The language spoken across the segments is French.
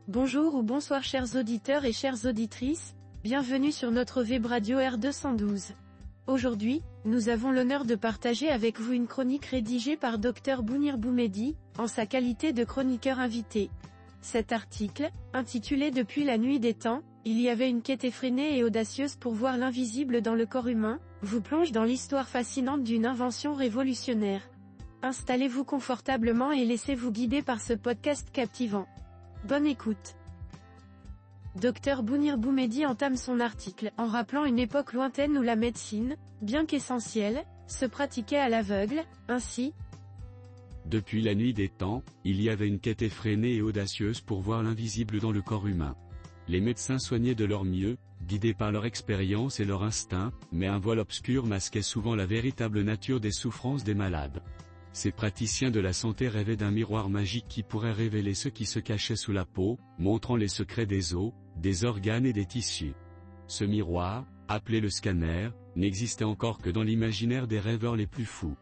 Bonjour ou bonsoir chers auditeurs et chères auditrices, bienvenue sur notre web radio R212. Aujourd'hui, nous avons l'honneur de partager avec vous une chronique rédigée par Dr Bounir Boumehdi, en sa qualité de chroniqueur invité. Cet article, intitulé Depuis la nuit des temps, il y avait une quête effrénée et audacieuse pour voir l'invisible dans le corps humain, vous plonge dans l'histoire fascinante d'une invention révolutionnaire. Installez-vous confortablement et laissez-vous guider par ce podcast captivant. Bonne écoute. Dr Bounir Boumehdi entame son article en rappelant une époque lointaine où la médecine, bien qu'essentielle, se pratiquait à l'aveugle, ainsi. Depuis la nuit des temps, il y avait une quête effrénée et audacieuse pour voir l'invisible dans le corps humain. Les médecins soignaient de leur mieux, guidés par leur expérience et leur instinct, mais un voile obscur masquait souvent la véritable nature des souffrances des malades. Ces praticiens de la santé rêvaient d'un miroir magique qui pourrait révéler ce qui se cachait sous la peau, montrant les secrets des os, des organes et des tissus. Ce miroir, appelé le scanner, n'existait encore que dans l'imaginaire des rêveurs les plus fous.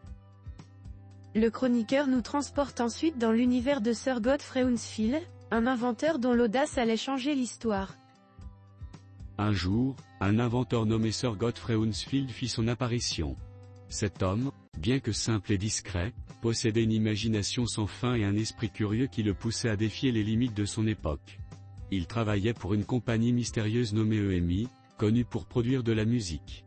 Le chroniqueur nous transporte ensuite dans l'univers de Sir Godfrey Hounsfield, un inventeur dont l'audace allait changer l'histoire. Un jour, un inventeur nommé Sir Godfrey Hounsfield fit son apparition. Cet homme, bien que simple et discret, possédait une imagination sans fin et un esprit curieux qui le poussait à défier les limites de son époque. Il travaillait pour une compagnie mystérieuse nommée EMI, connue pour produire de la musique.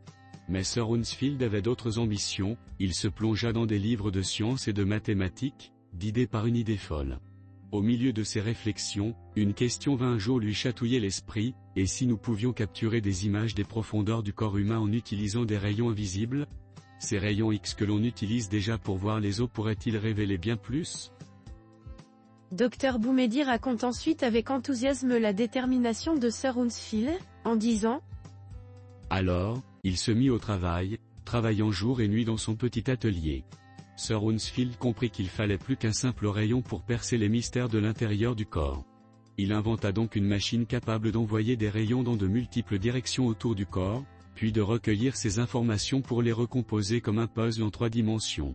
Mais Sir Hounsfield avait d'autres ambitions, il se plongea dans des livres de sciences et de mathématiques, guidé par une idée folle. Au milieu de ses réflexions, une question vint un jour lui chatouiller l'esprit, et si nous pouvions capturer des images des profondeurs du corps humain en utilisant des rayons invisibles ? Ces rayons X que l'on utilise déjà pour voir les os pourraient-ils révéler bien plus ? Dr Boumehdi raconte ensuite avec enthousiasme la détermination de Sir Hounsfield, en disant : Alors, il se mit au travail, travaillant jour et nuit dans son petit atelier. Sir Hounsfield comprit qu'il fallait plus qu'un simple rayon pour percer les mystères de l'intérieur du corps. Il inventa donc une machine capable d'envoyer des rayons dans de multiples directions autour du corps, puis de recueillir ces informations pour les recomposer comme un puzzle en 3 dimensions.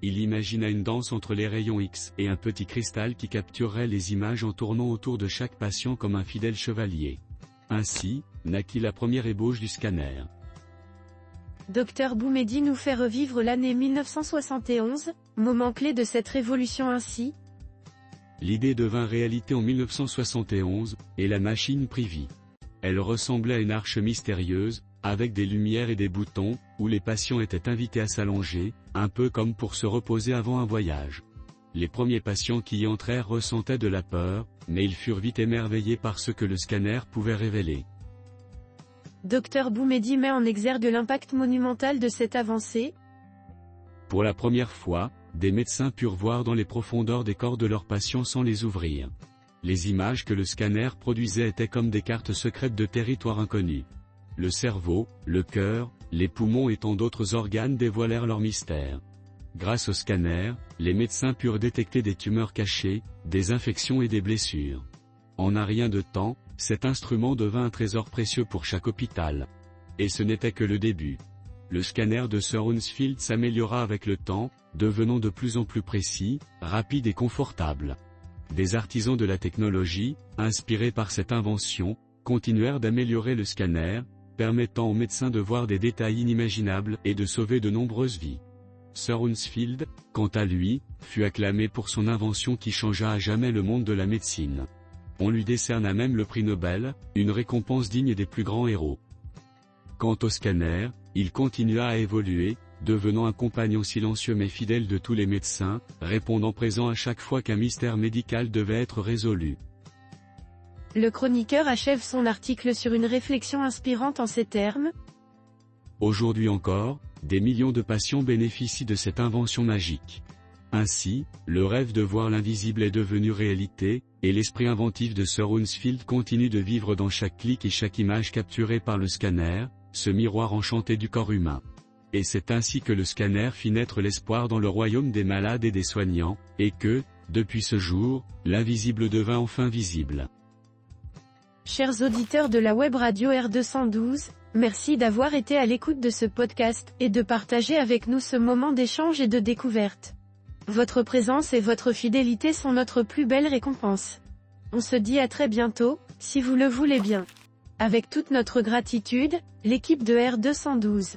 Il imagina une danse entre les rayons X et un petit cristal qui capturerait les images en tournant autour de chaque patient comme un fidèle chevalier. Ainsi, naquit la première ébauche du scanner. Dr Boumehdi nous fait revivre l'année 1971, moment clé de cette révolution ainsi. L'idée devint réalité en 1971, et la machine prit vie. Elle ressemblait à une arche mystérieuse, avec des lumières et des boutons, où les patients étaient invités à s'allonger, un peu comme pour se reposer avant un voyage. Les premiers patients qui y entrèrent ressentaient de la peur, mais ils furent vite émerveillés par ce que le scanner pouvait révéler. Dr Boumehdi met en exergue l'impact monumental de cette avancée. Pour la première fois, des médecins purent voir dans les profondeurs des corps de leurs patients sans les ouvrir. Les images que le scanner produisait étaient comme des cartes secrètes de territoires inconnus. Le cerveau, le cœur, les poumons et tant d'autres organes dévoilèrent leur mystère. Grâce au scanner, les médecins purent détecter des tumeurs cachées, des infections et des blessures. En un rien de temps, cet instrument devint un trésor précieux pour chaque hôpital. Et ce n'était que le début. Le scanner de Sir Hounsfield s'améliora avec le temps, devenant de plus en plus précis, rapide et confortable. Des artisans de la technologie, inspirés par cette invention, continuèrent d'améliorer le scanner, permettant aux médecins de voir des détails inimaginables et de sauver de nombreuses vies. Sir Hounsfield, quant à lui, fut acclamé pour son invention qui changea à jamais le monde de la médecine. On lui décerna même le prix Nobel, une récompense digne des plus grands héros. Quant au scanner, il continua à évoluer, devenant un compagnon silencieux mais fidèle de tous les médecins, répondant présent à chaque fois qu'un mystère médical devait être résolu. Le chroniqueur achève son article sur une réflexion inspirante en ces termes. Aujourd'hui encore, des millions de patients bénéficient de cette invention magique. Ainsi, le rêve de voir l'invisible est devenu réalité, et l'esprit inventif de Sir Hounsfield continue de vivre dans chaque clic et chaque image capturée par le scanner, ce miroir enchanté du corps humain. Et c'est ainsi que le scanner fit naître l'espoir dans le royaume des malades et des soignants, et que, depuis ce jour, l'invisible devint enfin visible. Chers auditeurs de la web radio R212, merci d'avoir été à l'écoute de ce podcast, et de partager avec nous ce moment d'échange et de découverte. Votre présence et votre fidélité sont notre plus belle récompense. On se dit à très bientôt, si vous le voulez bien. Avec toute notre gratitude, l'équipe de R212.